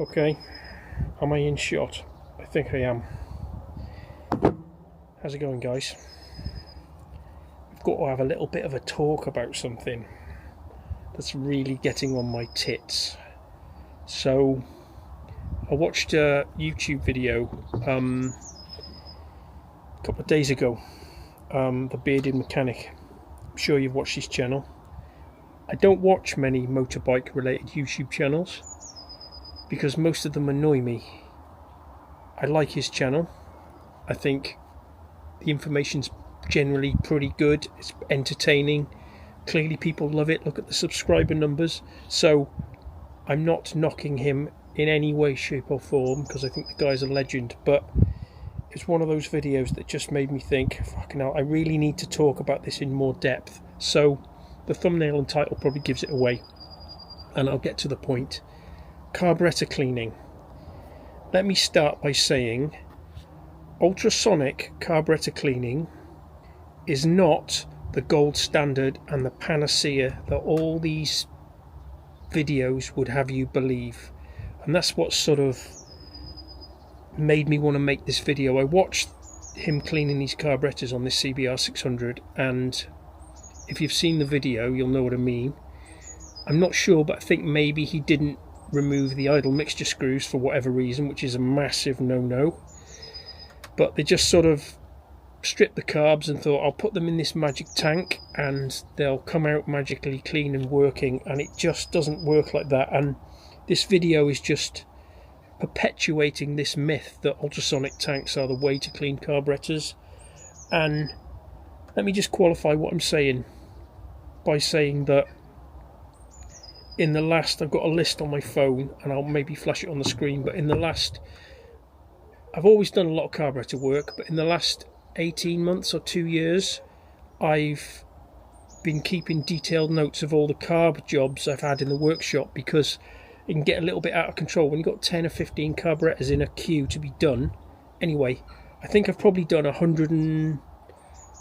Okay, am I in shot? I think I am. How's it going, guys? I've got to have a little bit of a talk about something that's really getting on my tits. So, I watched a YouTube video a couple of days ago, The Bearded Mechanic. I'm sure you've watched his channel. I don't watch many motorbike related YouTube channels because most of them annoy me. I like his channel. I think the information's generally pretty good. It's entertaining. Clearly people love it. Look at the subscriber numbers. So I'm not knocking him in any way, shape or form because I think the guy's a legend, but it's one of those videos that just made me think, fucking hell, I really need to talk about this in more depth. So the thumbnail and title probably gives it away, and I'll get to the point. Carburettor cleaning. Let me start by saying ultrasonic carburettor cleaning is not the gold standard and the panacea that all these videos would have you believe, and that's what sort of made me want to make this video. I watched him cleaning these carburettors on this CBR 600, and if you've seen the video you'll know what I mean. I'm not sure, but I think maybe he didn't remove the idle mixture screws for whatever reason, which is a massive no-no. But they just sort of stripped the carbs and thought, I'll put them in this magic tank and they'll come out magically clean and working, and it just doesn't work like that. And this video is just perpetuating this myth that ultrasonic tanks are the way to clean carburetors. And let me just qualify what I'm saying by saying that in the last, I've got a list on my phone and I'll maybe flash it on the screen, but in the last, I've always done a lot of carburetor work, but in the last 18 months or 2 years I've been keeping detailed notes of all the carb jobs I've had in the workshop, because it can get a little bit out of control when you've got 10 or 15 carburetors in a queue to be done. Anyway, I think I've probably done 100 and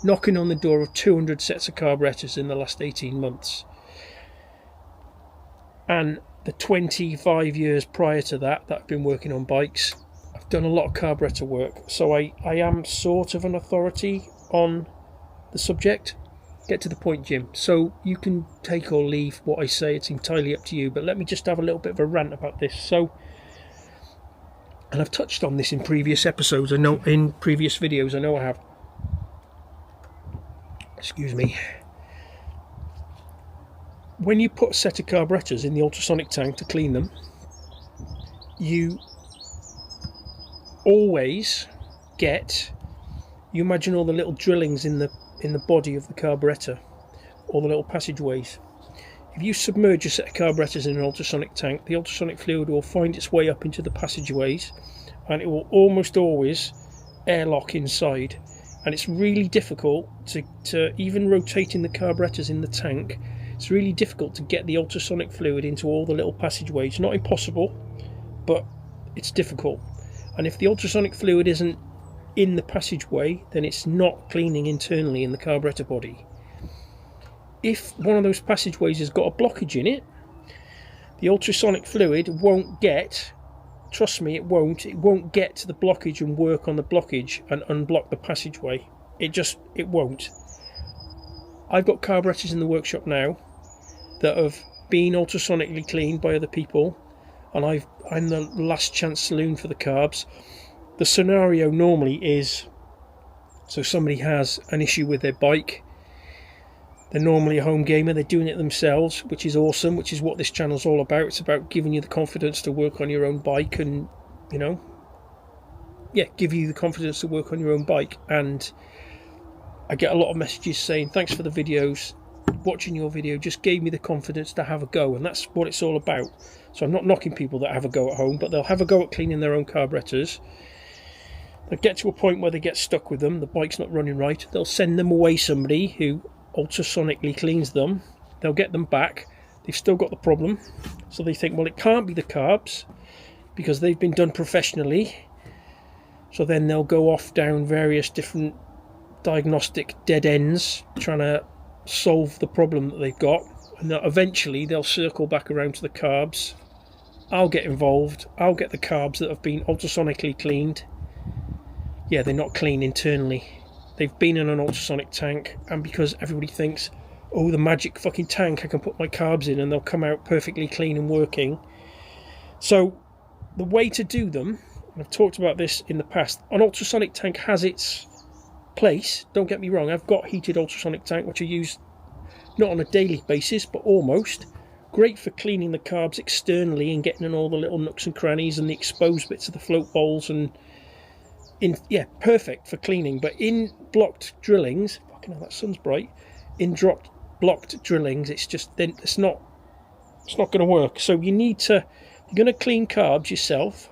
knocking on the door of 200 sets of carburetors in the last 18 months. And the 25 years prior to that I've been working on bikes, I've done a lot of carburettor work, so I am sort of an authority on the subject. Get to the point, Jim. So you can take or leave what I say, it's entirely up to you, but let me just have a little bit of a rant about this. So, and I've touched on this in previous episodes, I know, in previous videos, I know I have. Excuse me. When you put a set of carburettors in the ultrasonic tank to clean them, you always get, you imagine all the little drillings in the body of the carburettor, all the little passageways. If you submerge a set of carburettors in an ultrasonic tank, the ultrasonic fluid will find its way up into the passageways and it will almost always airlock inside, and it's really difficult to even rotating the carburettors in the tank, it's really difficult to get the ultrasonic fluid into all the little passageways. Not impossible, but it's difficult. And if the ultrasonic fluid isn't in the passageway, then it's not cleaning internally in the carburettor body. If one of those passageways has got a blockage in it, the ultrasonic fluid won't get, trust me, it won't get to the blockage and work on the blockage and unblock the passageway. It won't. I've got carburettors in the workshop now that have been ultrasonically cleaned by other people, and I'm the last chance saloon for the carbs. The scenario normally is, so somebody has an issue with their bike, they're normally a home gamer, they're doing it themselves, which is awesome, which is what this channel's all about. It's about giving you the confidence to work on your own bike and, give you the confidence to work on your own bike. And I get a lot of messages saying, thanks for the videos, watching your video just gave me the confidence to have a go, and that's what it's all about. So I'm not knocking people that have a go at home, but they'll have a go at cleaning their own carburettors. They'll get to a point where they get stuck with them, the bike's not running right, they'll send them away somebody who ultrasonically cleans them, they'll get them back, they've still got the problem, so they think, well, it can't be the carbs because they've been done professionally. So then they'll go off down various different diagnostic dead ends trying to solve the problem that they've got, and eventually they'll circle back around to the carbs I'll get involved. I'll get the carbs that have been ultrasonically cleaned. Yeah, they're not clean internally. They've been in an ultrasonic tank, and because everybody thinks, oh, the magic fucking tank, I can put my carbs in and they'll come out perfectly clean and working. So the way to do them, and I've talked about this in the past, an ultrasonic tank has its place, don't get me wrong. I've got heated ultrasonic tank which I use not on a daily basis but almost. Great for cleaning the carbs externally and getting in all the little nooks and crannies and the exposed bits of the float bowls, and perfect for cleaning. But in blocked drillings, fucking hell, that sun's bright. In blocked drillings, it's not going to work. So you're going to clean carbs yourself.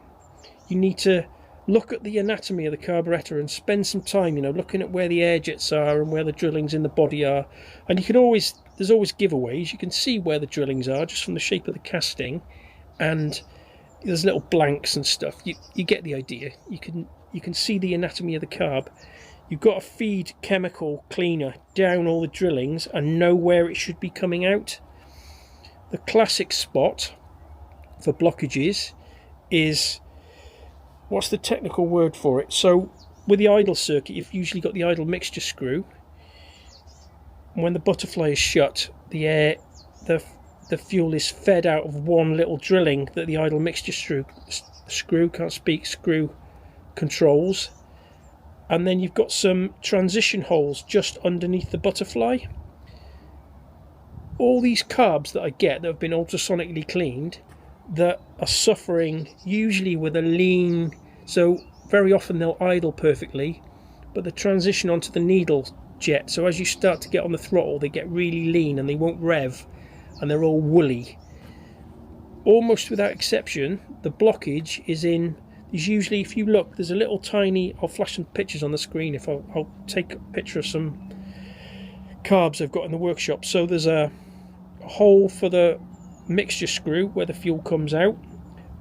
You need to look at the anatomy of the carburettor and spend some time, looking at where the air jets are and where the drillings in the body are. And there's always giveaways. You can see where the drillings are just from the shape of the casting, and there's little blanks and stuff. You get the idea. You can see the anatomy of the carb. You've got to feed chemical cleaner down all the drillings and know where it should be coming out. The classic spot for blockages is, what's the technical word for it? So with the idle circuit, you've usually got the idle mixture screw. When the butterfly is shut, the fuel is fed out of one little drilling that the idle mixture screw controls. And then you've got some transition holes just underneath the butterfly. All these carbs that I get that have been ultrasonically cleaned, that are suffering usually with a lean, so very often they'll idle perfectly, but the transition onto the needle jet, so as you start to get on the throttle, they get really lean and they won't rev, and they're all woolly. Almost without exception, the blockage is in. There's usually, if you look, there's a little tiny, I'll flash some pictures on the screen if I'll take a picture of some carbs I've got in the workshop. So there's a hole for the mixture screw where the fuel comes out,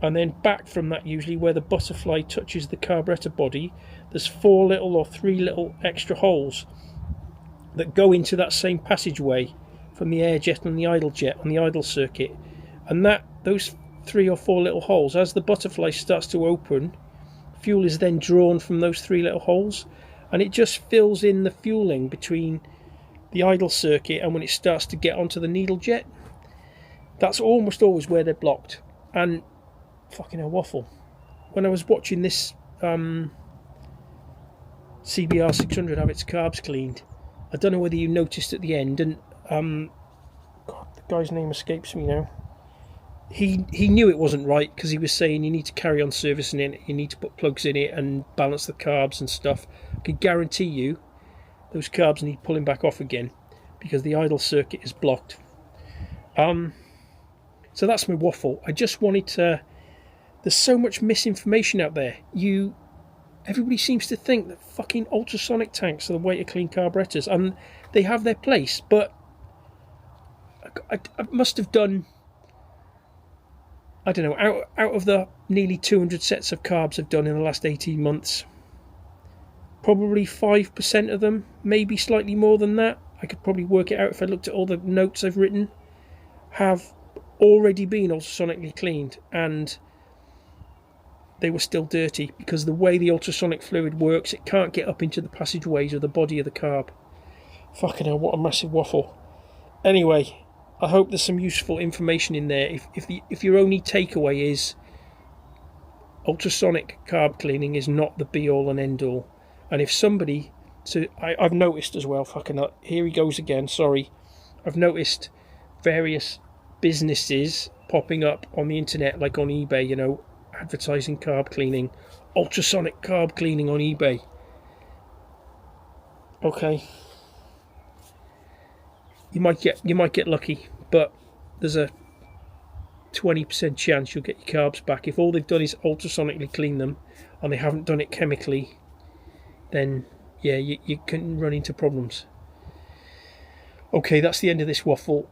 and then back from that, usually where the butterfly touches the carburettor body, there's 4 little or 3 little extra holes that go into that same passageway from the air jet and the idle jet on the idle circuit. And those 3 or 4 little holes, as the butterfly starts to open, fuel is then drawn from those 3 little holes, and it just fills in the fueling between the idle circuit and when it starts to get onto the needle jet. That's almost always where they're blocked. And fucking hell, waffle. When I was watching this CBR 600 have its carbs cleaned, I don't know whether you noticed at the end, and God, the guy's name escapes me now. He knew it wasn't right, because he was saying you need to carry on servicing it, you need to put plugs in it and balance the carbs and stuff. I can guarantee you those carbs need pulling back off again, because the idle circuit is blocked. So that's my waffle. I just wanted to... There's so much misinformation out there. Everybody seems to think that fucking ultrasonic tanks are the way to clean carburettors, and they have their place, but I must have done, I don't know, out of the nearly 200 sets of carbs I've done in the last 18 months, probably 5% of them, maybe slightly more than that, I could probably work it out if I looked at all the notes I've written, have already been ultrasonically cleaned, and they were still dirty, because the way the ultrasonic fluid works, it can't get up into the passageways of the body of the carb. Fucking hell, what a massive waffle. Anyway, I hope there's some useful information in there. If your only takeaway is ultrasonic carb cleaning is not the be all and end all, and if somebody, I've noticed as well, fucking hell, here he goes again, sorry, I've noticed various businesses popping up on the internet, like on eBay, advertising carb cleaning, ultrasonic carb cleaning on eBay. Okay, you might get lucky, but there's a 20% chance you'll get your carbs back. If all they've done is ultrasonically clean them and they haven't done it chemically, then yeah, you can run into problems. Okay, that's the end of this waffle.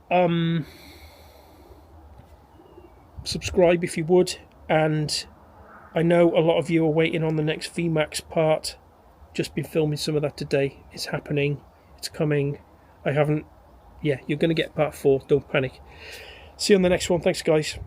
Subscribe if you would, and I know a lot of you are waiting on the next VMAX part. Just been filming some of that today. It's happening, it's coming. You're going to get part 4, don't panic. See you on the next one. Thanks guys.